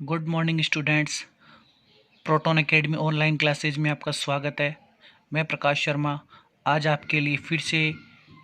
Good morning students. Proton academy online classes में आपका स्वागत है। मैं प्रकाश शर्मा आज आपके लिए फिर से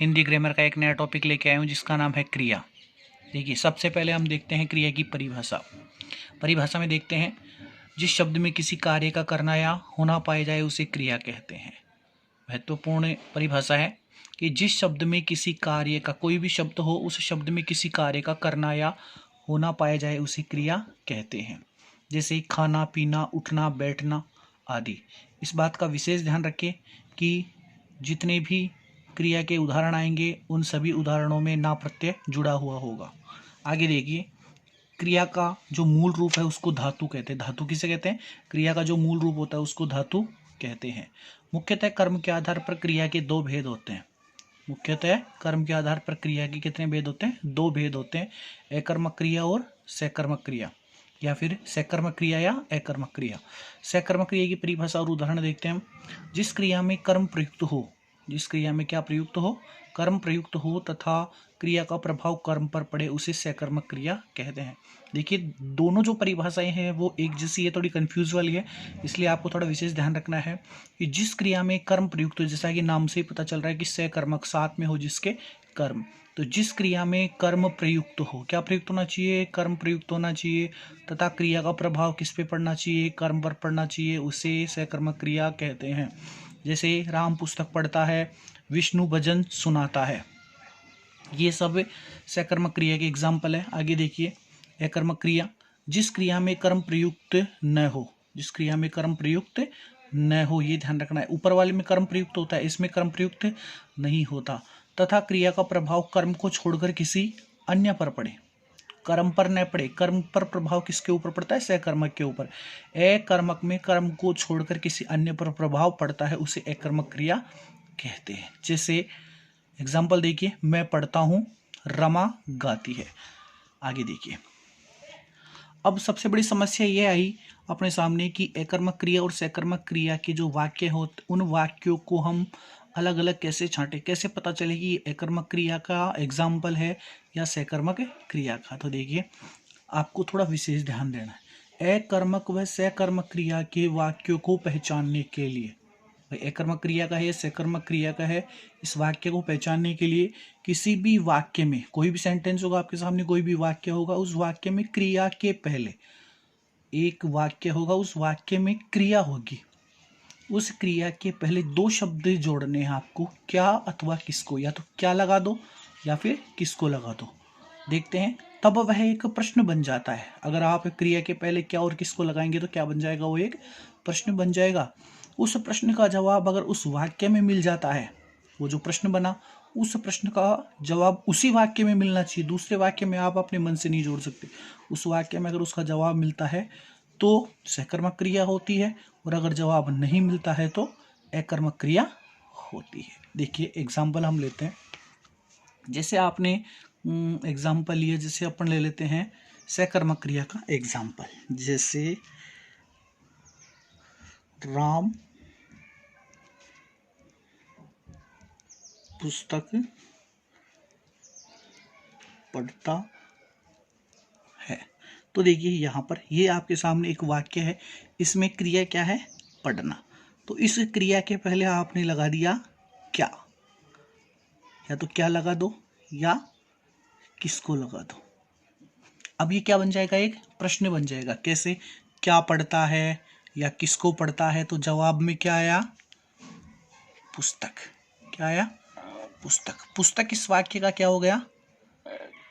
हिंदी ग्रामर का एक नया टॉपिक लेके आया हूँ जिसका नाम है क्रिया। देखिए, सबसे पहले हम देखते हैं क्रिया की परिभाषा। परिभाषा में देखते हैं, जिस शब्द में किसी कार्य का करना या होना पाया जाए उसे क्रिया कहते हैं। महत्वपूर्ण परिभाषा है कि जिस शब्द में किसी कार्य का, कोई भी शब्द हो, उस शब्द में किसी कार्य का करना या होना पाया जाए उसे क्रिया कहते हैं। जैसे खाना, पीना, उठना, बैठना आदि। इस बात का विशेष ध्यान रखें कि जितने भी क्रिया के उदाहरण आएंगे उन सभी उदाहरणों में ना प्रत्यय जुड़ा हुआ होगा। आगे देखिए, क्रिया का जो मूल रूप है उसको धातु कहते हैं। धातु किसे कहते हैं? क्रिया का जो मूल रूप होता है उसको धातु कहते हैं। मुख्यतः कर्म के आधार पर क्रिया के दो भेद होते हैं। मुख्यतः कर्म के आधार पर क्रिया के कितने भेद होते हैं? दो भेद होते हैं, एकर्मक क्रिया और सकर्मक क्रिया, या फिर सकर्मक क्रिया या अकर्मक क्रिया। सकर्मक क्रिया की परिभाषा और उदाहरण देखते हैं हम। जिस क्रिया में कर्म प्रयुक्त हो, जिस क्रिया में क्या प्रयुक्त हो? कर्म प्रयुक्त हो तथा क्रिया का प्रभाव कर्म पर पड़े उसे सकर्मक क्रिया कहते हैं। देखिए, दोनों जो परिभाषाएं हैं वो एक जैसी है, थोड़ी कंफ्यूज वाली है, इसलिए आपको थोड़ा विशेष ध्यान रखना है कि जिस क्रिया में कर्म प्रयुक्त हो, जैसा कि नाम से ही पता चल रहा है कि सकर्मक, साथ में हो जिसके कर्म, तो जिस क्रिया में कर्म प्रयुक्त हो, क्या प्रयुक्त होना चाहिए? कर्म प्रयुक्त होना चाहिए तथा क्रिया का प्रभाव किस पे पड़ना चाहिए? कर्म पर पड़ना चाहिए, उसे सकर्मक क्रिया कहते हैं। जैसे राम पुस्तक पढ़ता है, विष्णु भजन सुनाता है, ये सब सकर्मक क्रिया के एग्जाम्पल है। आगे देखिए, अकर्मक क्रिया, जिस क्रिया में कर्म प्रयुक्त न हो, जिस क्रिया में कर्म प्रयुक्त न हो, ये ध्यान रखना है। ऊपर वाले में कर्म प्रयुक्त होता है, इसमें कर्म प्रयुक्त नहीं होता, तथा क्रिया का प्रभाव कर्म को छोड़कर किसी अन्य पर पड़े, कर्म पर न पड़े। कर्म पर प्रभाव किसके ऊपर पड़ता है? सकर्मक के ऊपर। अकर्मक में कर्म को छोड़कर किसी अन्य पर प्रभाव पड़ता है, उसे अकर्मक क्रिया कहते हैं। जैसे एग्जाम्पल देखिए, मैं पढ़ता हूं, रमा गाती है। आगे देखिए, अब सबसे बड़ी समस्या यह आई अपने सामने कि अकर्मक क्रिया और सकर्मक क्रिया के जो वाक्य होते, उन वाक्यों को हम अलग अलग कैसे छांटे, कैसे पता चले कि ये अकर्मक क्रिया का एग्जाम्पल है या सकर्मक क्रिया का। तो देखिए, आपको थोड़ा विशेष ध्यान देना है। अकर्मक व सकर्मक क्रिया के वाक्यों को पहचानने के लिए, भाई अकर्मक क्रिया का है, सकर्मक क्रिया का है, इस वाक्य को पहचानने के लिए किसी भी वाक्य में, कोई भी सेंटेंस होगा आपके सामने, कोई भी वाक्य होगा, उस वाक्य में क्रिया के पहले एक वाक्य होगा, उस वाक्य में क्रिया होगी, उस क्रिया के पहले दो शब्द जोड़ने हैं आपको, क्या अथवा किसको। या तो क्या लगा दो या फिर किसको लगा दो। देखते हैं, तब वह एक प्रश्न बन जाता है। अगर आप क्रिया के पहले क्या और किसको लगाएंगे तो क्या बन जाएगा? वो एक प्रश्न बन जाएगा। उस प्रश्न का जवाब अगर उस वाक्य में मिल जाता है, वो जो प्रश्न बना उस प्रश्न का जवाब उसी वाक्य में मिलना चाहिए, दूसरे वाक्य में आप अपने मन से नहीं जोड़ सकते। उस वाक्य में अगर उसका जवाब मिलता है तो सकर्मक क्रिया होती है, और अगर जवाब नहीं मिलता है तो अकर्मक क्रिया होती है। देखिए, एग्जाम्पल हम लेते हैं। जैसे आपने एग्जाम्पल लिया, जैसे अपन ले लेते हैं सकर्मक क्रिया का एग्जाम्पल। जैसे राम पुस्तक पढ़ता है। तो देखिए, यहाँ पर ये आपके सामने एक वाक्य है, इसमें क्रिया क्या है? पढ़ना। तो इस क्रिया के पहले आपने लगा दिया क्या, या तो क्या लगा दो या किसको लगा दो। अब ये क्या बन जाएगा? एक प्रश्न बन जाएगा। कैसे? क्या पढ़ता है या किसको पढ़ता है, तो जवाब में क्या आया? पुस्तक। क्या आया? पुस्तक। पुस्तक इस वाक्य का क्या हो गया?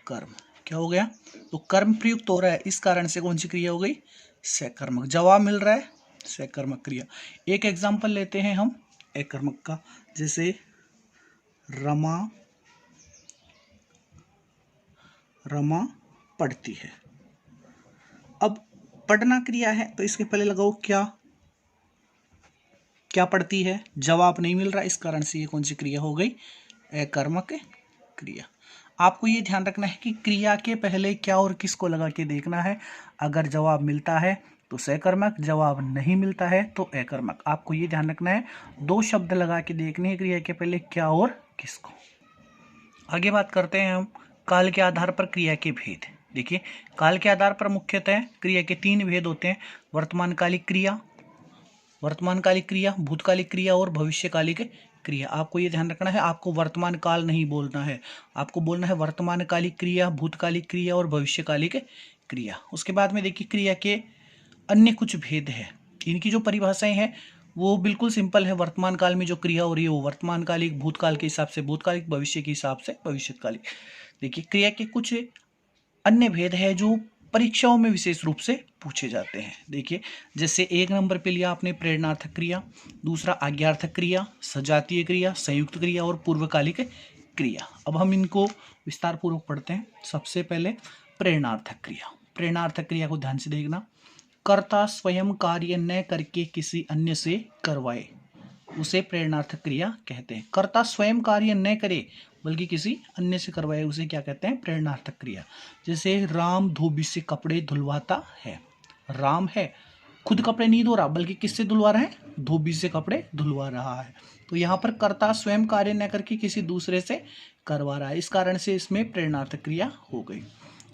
कर्म। क्या हो गया? तो कर्म प्रयुक्त हो रहा है, इस कारण से कौन सी क्रिया हो गई? सकर्मक। जवाब मिल रहा है, सकर्मक क्रिया। एक एग्जाम्पल लेते हैं हम अकर्मक का। जैसे रमा पढ़ती है। अब पढ़ना क्रिया है तो इसके पहले लगाओ क्या। क्या पढ़ती है? जवाब नहीं मिल रहा, इस कारण से ये कौन सी क्रिया हो गई? अकर्मक क्रिया। आपको ये ध्यान रखना है कि क्रिया के पहले क्या और किसको लगा के देखना है। अगर जवाब मिलता है तो सकर्मक, जवाब नहीं मिलता है तो अकर्मक। आपको ये ध्यान रखना है, दो शब्द लगा के देखने हैं क्रिया के पहले क्या और किसको। आगे बात करते हैं हम काल के आधार पर क्रिया के भेद। देखिए, काल के आधार पर मुख्यतः क्रिया के 3 भेद होते हैं: वर्तमानकालिक क्रिया, भूतकालिक क्रिया और भविष्यकालिक क्रिया। आपको ये ध्यान रखना है, आपको वर्तमान काल नहीं बोलना है, आपको बोलना है वर्तमानकालिक क्रिया, भूतकालिक क्रिया और भविष्यकालिक क्रिया। उसके बाद में देखिए, क्रिया के अन्य कुछ भेद है। इनकी जो परिभाषाएं हैं वो बिल्कुल सिंपल है। वर्तमान काल में जो क्रिया हो रही है वो वर्तमानकालिक, भूतकाल के हिसाब से भूतकालिक, भविष्य के हिसाब से भविष्यकालिक। देखिए, क्रिया के कुछ अन्य भेद है जो परीक्षाओं में विशेष रूप से पूछे जाते हैं। देखिए, जैसे 1 नंबर पे लिया आपने प्रेरणार्थक क्रिया, दूसरा आज्ञार्थक क्रिया, सजातीय क्रिया, संयुक्त क्रिया और पूर्वकालिक क्रिया। अब हम इनको विस्तार पूर्वक पढ़ते हैं। सबसे पहले प्रेरणार्थक क्रिया। प्रेरणार्थक क्रिया को ध्यान से देखना। कर्ता स्वयं कार्य न करके किसी अन्य से करवाए, उसे प्रेरणार्थक क्रिया कहते हैं। कर्ता स्वयं कार्य न करे बल्कि किसी अन्य से करवाए, उसे क्या कहते हैं? प्रेरणार्थक क्रिया। जैसे राम धोबी से कपड़े धुलवाता है। राम है, खुद कपड़े नहीं धो रहा बल्कि किससे धुलवा रहा है? धोबी से कपड़े धुलवा रहा है। तो यहाँ पर कर्ता स्वयं कार्य न करके किसी दूसरे से करवा रहा है, इस कारण से इसमें प्रेरणार्थक क्रिया हो गई।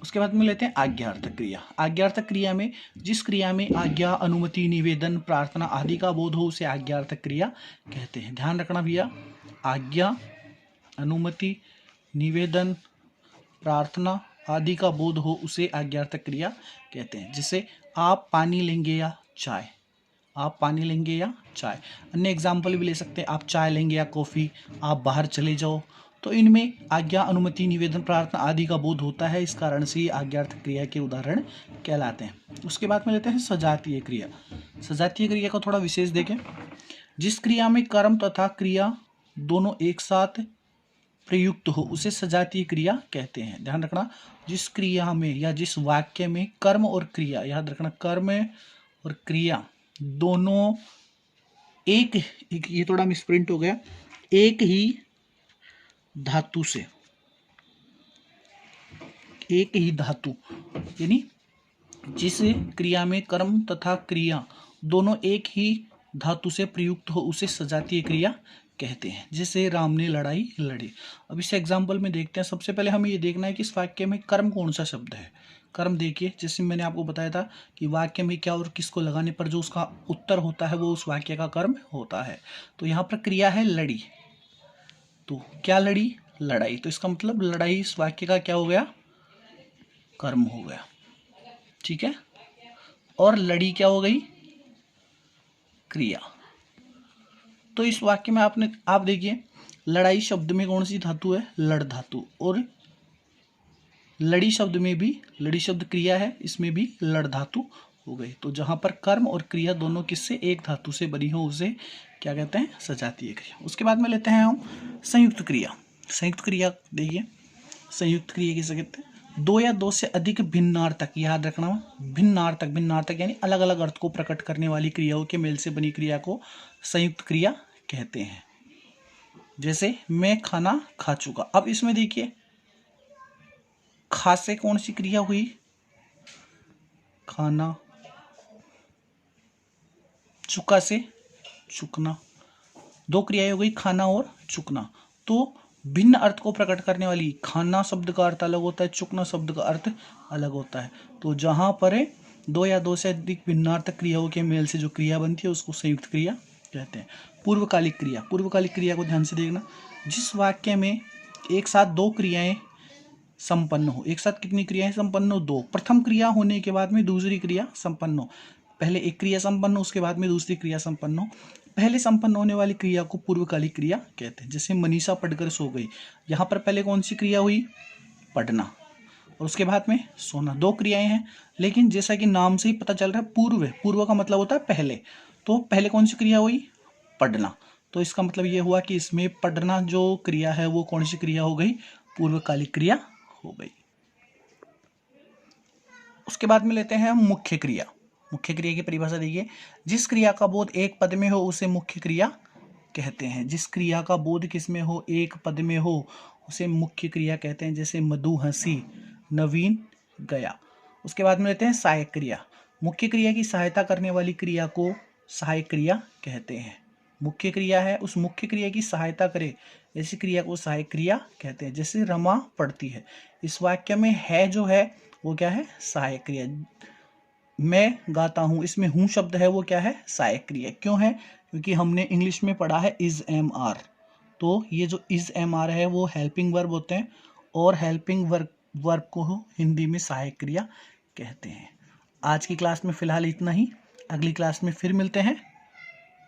उसके बाद में लेते हैं आज्ञार्थक क्रिया। आज्ञार्थक क्रिया में जिस क्रिया में आज्ञा, अनुमति, निवेदन, प्रार्थना आदि का बोध हो उसे आज्ञार्थक क्रिया कहते हैं। ध्यान रखना भैया, आज्ञा, अनुमति, निवेदन, प्रार्थना आदि का बोध हो उसे आज्ञार्थक क्रिया कहते हैं। जैसे आप पानी लेंगे या चाय, आप पानी लेंगे या चाय। अन्य एग्जाम्पल भी ले सकते हैं, आप चाय लेंगे या कॉफ़ी, आप बाहर चले जाओ। तो इनमें आज्ञा, अनुमति, निवेदन, प्रार्थना आदि का बोध होता है, इस कारण से ये आज्ञार्थक क्रिया के उदाहरण कहलाते हैं। उसके बाद में लेते हैं सजातीय क्रिया। सजातीय क्रिया को थोड़ा विशेष देखें। जिस क्रिया में कर्म तथा क्रिया दोनों एक साथ प्रयुक्त हो उसे सजातीय क्रिया कहते हैं। ध्यान रखना, जिस क्रिया में या जिस वाक्य में कर्म और क्रिया, याद रखना, कर्म और क्रिया दोनों एक ये थोड़ा मिसप्रिंट हो गया, एक ही धातु से, एक ही धातु, यानी जिस क्रिया में कर्म तथा क्रिया दोनों एक ही धातु से प्रयुक्त हो उसे सजातीय क्रिया कहते हैं। जैसे राम ने लड़ाई लड़ी। अब इस एग्जाम्पल में देखते हैं। सबसे पहले हमें ये देखना है कि इस वाक्य में कर्म कौन सा शब्द है। कर्म देखिए, जैसे मैंने आपको बताया था कि वाक्य में क्या और किसको लगाने पर जो उसका उत्तर होता है वो उस वाक्य का कर्म होता है। तो यहाँ पर क्रिया है लड़ी, तो क्या लड़ी? लड़ाई। तो इसका मतलब लड़ाई इस वाक्य का क्या हो गया? कर्म हो गया। ठीक है, और लड़ी क्या हो गई? क्रिया। तो इस वाक्य में आप देखिए, लड़ाई शब्द में कौन सी धातु है? लड़ धातु। और लड़ी शब्द में भी, लड़ी शब्द क्रिया है, इसमें भी लड़ धातु हो गई। तो जहां पर कर्म और क्रिया दोनों किससे? एक धातु से बनी हो उसे क्या कहते हैं? सजातीय क्रिया। उसके बाद में लेते हैं हम संयुक्त क्रिया। संयुक्त क्रिया देखिए, संयुक्त क्रिया किसे कहते हैं? दो या दो से अधिक भिन्नार्थक, याद रखना, भिन्नार्थक, भिन्नार्थक यानी अलग अलग अर्थ को प्रकट करने वाली क्रियाओं के मेल से बनी क्रिया को संयुक्त क्रिया कहते हैं। जैसे मैं खाना खा चुका। अब इसमें देखिए, खा से कौन सी क्रिया हुई? खाना। चुका से चुकना। दो क्रियाएं हो गई, खाना और चुकना। तो भिन्न अर्थ को प्रकट करने वाली, खाना शब्द का अर्थ अलग होता है, चुकना शब्द का अर्थ अलग होता है। तो जहां पर दो या दो से अधिक भिन्नार्थक क्रियाओं के मेल से जो क्रिया बनती है उसको संयुक्त क्रिया कहते हैं। पूर्वकालिक क्रिया। पूर्वकालिक क्रिया को ध्यान से देखना। जिस वाक्य में एक साथ दो क्रियाएं संपन्न हो। एक साथ कितनी क्रियाएं संपन्न हो? दो। प्रथम क्रिया होने के बाद में दूसरी क्रिया संपन्न हो। पहले एक क्रिया संपन्न हो, उसके बाद में दूसरी क्रिया संपन्न हो। पहले संपन्न होने वाली क्रिया को पूर्वकालिक क्रिया कहते हैं। जैसे मनीषा पढ़कर सो गई। यहाँ पर पहले कौन सी क्रिया हुई? पढ़ना, और उसके बाद में सोना। दो क्रियाएं हैं, लेकिन जैसा कि नाम से ही पता चल रहा है पूर्व, पूर्व का मतलब होता है पहले। तो पहले कौन सी क्रिया हुई? पढ़ना। तो इसका मतलब ये हुआ कि इसमें पढ़ना जो क्रिया है वो कौन सी क्रिया हो गई? पूर्वकालिक क्रिया हो गई। उसके बाद में लेते हैं हम मुख्य क्रिया। मुख्य क्रिया की परिभाषा देखिए, जिस क्रिया का बोध एक पद में हो उसे मुख्य क्रिया कहते हैं। जिस क्रिया का बोध किस में हो? एक पद में हो उसे मुख्य क्रिया कहते हैं। जैसे मधु हंसी, नवीन गया। उसके बाद में लेते हैं सहायक क्रिया। मुख्य क्रिया की सहायता करने वाली क्रिया को सहायक क्रिया कहते हैं। मुख्य क्रिया है, उस मुख्य क्रिया की सहायता करे ऐसी क्रिया को सहायक क्रिया कहते हैं। जैसे रमा पढ़ती है। इस वाक्य में है जो है वो क्या है, सहायक क्रिया। मैं गाता हूँ, इसमें हूँ शब्द है वो क्या है, सहायक क्रिया। क्यों है, क्योंकि हमने इंग्लिश में पढ़ा है इज एम आर। तो ये जो इज एम आर है वो हेल्पिंग वर्ब होते हैं, और हेल्पिंग वर्ब को हिंदी में सहायक क्रिया कहते हैं। आज की क्लास में फिलहाल इतना ही, अगली क्लास में फिर मिलते हैं।